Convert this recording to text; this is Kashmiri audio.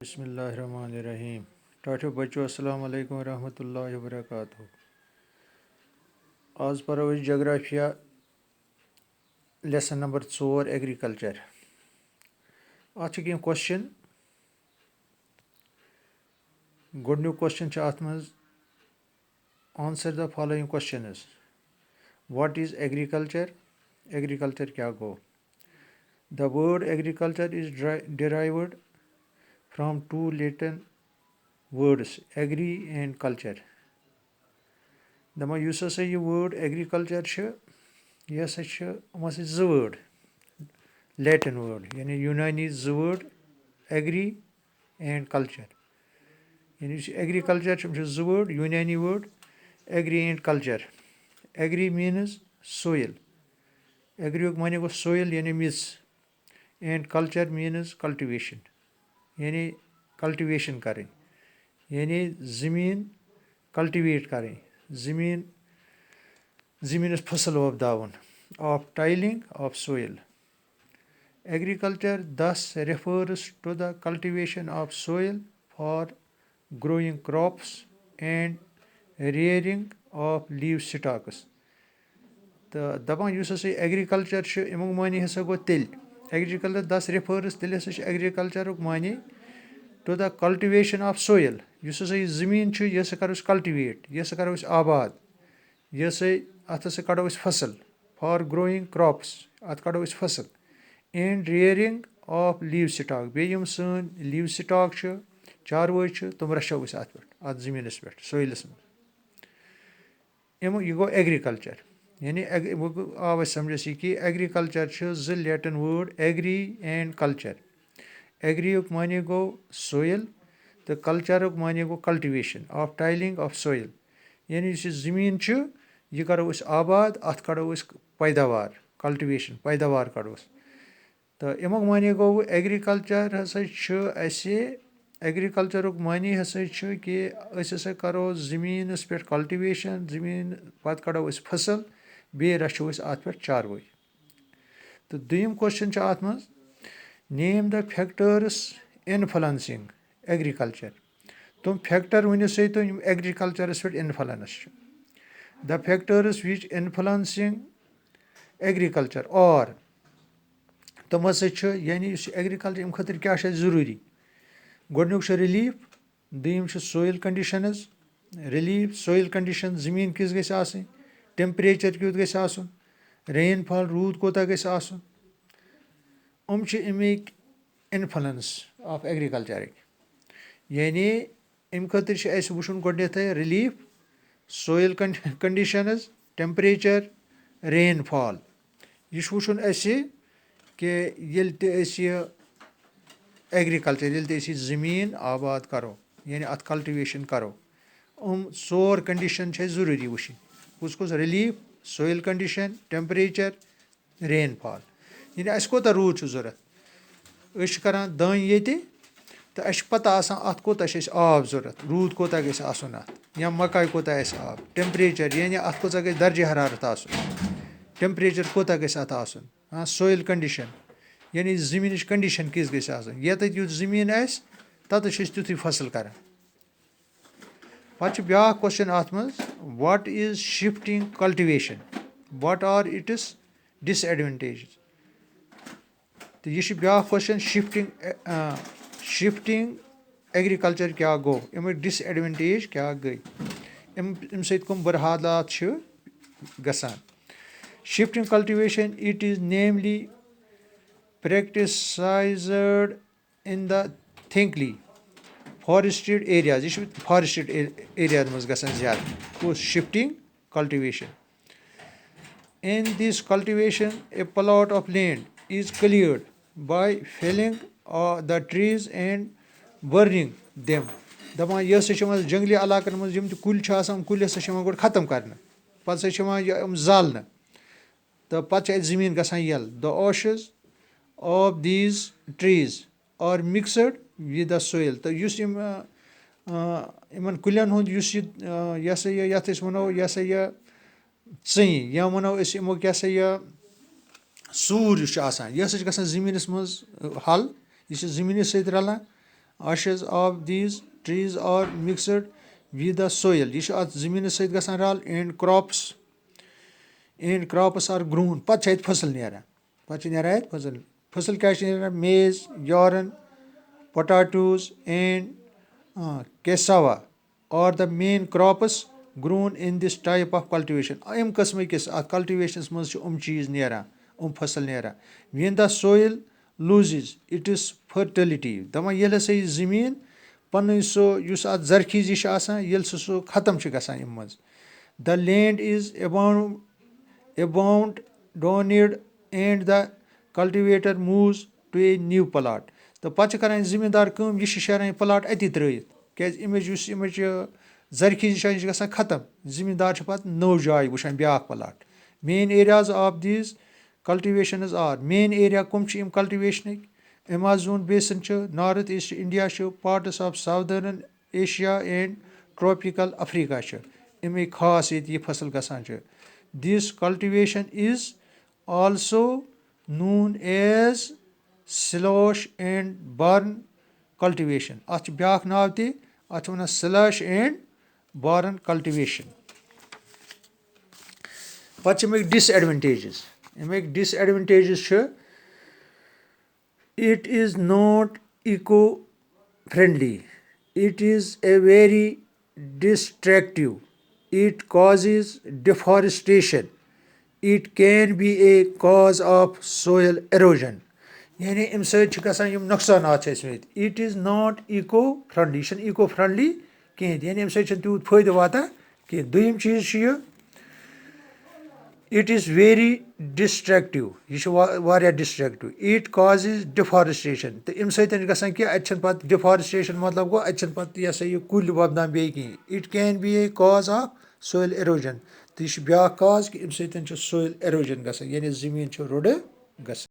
बिस्मिल्लाहिर्रहमानिर्रहीम। टाठियो बच्चों अस्सलाम वालेकुम रहमतुल्लाहि व बरकातुहू। आज पढ़ो जोग्राफिया लेसन नंबर 4 एग्रीकल्चर। आज कह क्वेश्चन। गोडन्यू क्वेश्चन अत मज answer the following questions. What is agriculture? Agriculture क्या गो? The word agriculture is derived from two Latin words agri and culture. दपन युस हसा यह वर्ड एग्रीकल्चर यह हसा जो वर्ड लैटिन वर्ड यानी यूनानी जो वर्ड एग्री एंड कल्चर यानी एग्रीकल्चर जो वर्ड यूनानी word agri and culture. Agri means soil, agri माने गो सोइल यानी मिस, एंड कल्चर मीन्स कल्टिवेशन यानी कल्टिवेशन करें यानी ज़मीन कल्टिवेट करें, ज़मीनस फसल वोपदावन। Of tilling of soil. Agriculture thus refers to the cultivation of soil for growing crops and rearing of livestocks. तो दपान युस हसा एग्रीकल्चर अमुक मानी हसा गो तेल एग्रीकल्चर thus refers तेल हसा एग्रीकल्चर मानी to the cultivation of soil. Use हसा ज़मीन यह हसा करो कल्टिवेट, यह हसा करो आबाद, यह हसा अत हसा कड़ो फसल फॉर ग्रोइंग क्रॉप्स अत कड़ो फसल and rearing of livestock बे यम सन लीव स्टॉक चारवाई तुम रचो अत पे अत ज़मीनस पे सोइलस में यह गो एग्रीकल्चर यानी आव समझस यह कि एग्रीकल्चर जो Latin word agri and culture. Agri माने गो सोइल तो कल्चर माने गो cultivation of tilling of soil यानी ज़मीन यह करो आबाद अत कड़ो पैदावार कल्टिवेशन पैदावार कड़ो तो अमुक माने गो एग्रीकल्चर हसा एग्रीकल्चर मानी हसा कि हसा करो ज़मीनस पे कल्टिवेशन ज़मीन पत कड़ो फसल बे रचो अत पे चारवाई। तो दोयम क्वेश्चन अत मज name the factors influencing agriculture. तुम फैक्टर वनो सा तुम एग्रीकल्चरस पे influence. The factors which influencing agriculture और तुम हसा यानी एग्रीकल्चर अम खतर क्या जरूरी। गोडनुक रिलीफ, दोयम soil conditions relief soil condition ज़मीन किस गई आसनी, टेम्परेचर क्युत गई आसन, रेन फॉल रूद कोता गई आसन अमिक इन्फ्लुएंस ऑफ एग्रीकल्चर यानी अम खतर वुचन गोडनेथ relief soil conditions temperature rainfall यह वुचन कि एग्रीकल्चर ये ज़मीन आबाद करो यानी अत कल्टिवेशन करो सोर कंडीशन ज़रूरी वुचन कुस कुस relief soil condition temperature rain fall यानी अस कोता रूद ज़रूरत करान दान ये तो पता अत कोता आब ज़रूरत रूद कोता गई आसन अत या मकाई कोता आब टेम्परेचर यानी अत कोता गई दर्ज हरारत आसन टेम्परेचर कोता गई अत आसन सोइल कंडीशन यानी ज़मीन कंडीशन किस गई आसन ये युत ज़मीन तत तिथु फसल करान। पे ब्या क्वेश्चन अत मज what is shifting cultivation, what are its disadvantages. तो यह ब्या क्वेश्चन शिफ्टिंग एग्रीकल्चर क्या गो अमिक डिसएडवांटेज क्या गई अम सत कम बुर हालात गसान। Shifting cultivation it is namely practiced in the thickly forested areas. This is forested area मज गसान ज़्यादा shifting cultivation. In this cultivation a plot of land is cleared by felling the trees and burning them. दपान यह जंगली इलाकन मज यम कुल कुल गो खत्म कर पे जालन तो पे ज़मीन गसान यल। The ashes of these trees are mixed with the soil. तो इन कुलन हुंद यथ वनो च या वनो अमुक सूर यह गसान ज़मीनस मज हल यह ज़मीन सत रलान ashes of these trees are mixed with the soil. یہِ چھُ اَتھ زٔمیٖنَس سۭتۍ گژھان رَل اینٛڈ crops are grown. پَتہٕ چھِ اَتہِ فصل نیران اَتہِ فصل کیٛاہ چھِ نیران میز یارن potatoes and cassava are the main crops grown in this type of cultivation. اَمہِ قٕسمٕکِس اَتھ کَلٹِویشنَس منٛز چھِ چیٖز نیران فصل نیران. when the soil loses its fertility. دَپان ییٚلہِ ہسا یہِ زٔمیٖن پَنٕنۍ سُہ یُس اَتھ زرخیٖزی چھِ آسان ییٚلہِ سُہ ختم چھِ گژھان اَمہِ منٛز the land is abandoned and the cultivator moves to a new plot. تہٕ پَتہٕ چھِ کَران زٔمیٖندار کٲم یہِ چھِ شیران یہِ پٕلاٹ أتی ترٛٲیِتھ کیٛازِ اَمِچ زرخیٖزی چھِ یہِ چھِ گژھان ختم زٔمیٖندار چھِ پَتہٕ نٔو جاے وٕچھان بیٛاکھ پٕلاٹ. Main areas of these cultivations are main area کٕم چھِ یِم کَلٹِویشنٕکۍ ایمازون بیسن چھُ نارٕتھ ایٖسٹ اِنڈیا چھُ parts of southern Asia and tropical Africa چھِ اَمِکۍ خاص ییٚتہِ یہِ فصل گژھان چھِ. This cultivation is also known as slash and burn cultivation. اَتھ چھُ بیٛاکھ ناو تہِ اَتھ چھِ وَنان سِلاش اینٛڈ بارن کَلٹِویشن. پَتہٕ چھِ اَمِکۍ ڈِس ایڈوٮ۪نٹیجِز چھِ it is not eco-friendly, it is a very destructive, it causes deforestation, it can be a cause of soil erosion. یعنی اَمہِ سۭتۍ چھِ گژھان یِم نۄقصانات چھِ ٲسۍمٕتۍ. it is not eco-friendly. یہِ چھُنہٕ eco-friendly کِہیٖنۍ یعنی اَمہِ سۭتۍ چھُنہٕ تیوٗت فٲیدٕ واتان کینٛہہ. دوٚیِم چیٖز چھُ یہِ it is very destructive. یہِ چھُ واریاہ ڈِسٹرٛیکٹِو. it causes deforestation. تہٕ اَمہِ سۭتۍ چھِ گژھان کہِ اَتہِ چھِنہٕ پَتہٕ ڈِفارسٹریشن مطلب گوٚو اَتہِ چھِنہٕ پَتہٕ یہِ ہسا یہِ کُلۍ وۄپدان بیٚیہِ کِہیٖنۍ. it can be a cause of soil erosion. تہٕ یہِ چھُ بیٛاکھ کاز کہِ اَمہِ سۭتۍ چھُ soil erosion گژھان یعنی زٔمیٖن چھُ روٚڑٕ گژھان.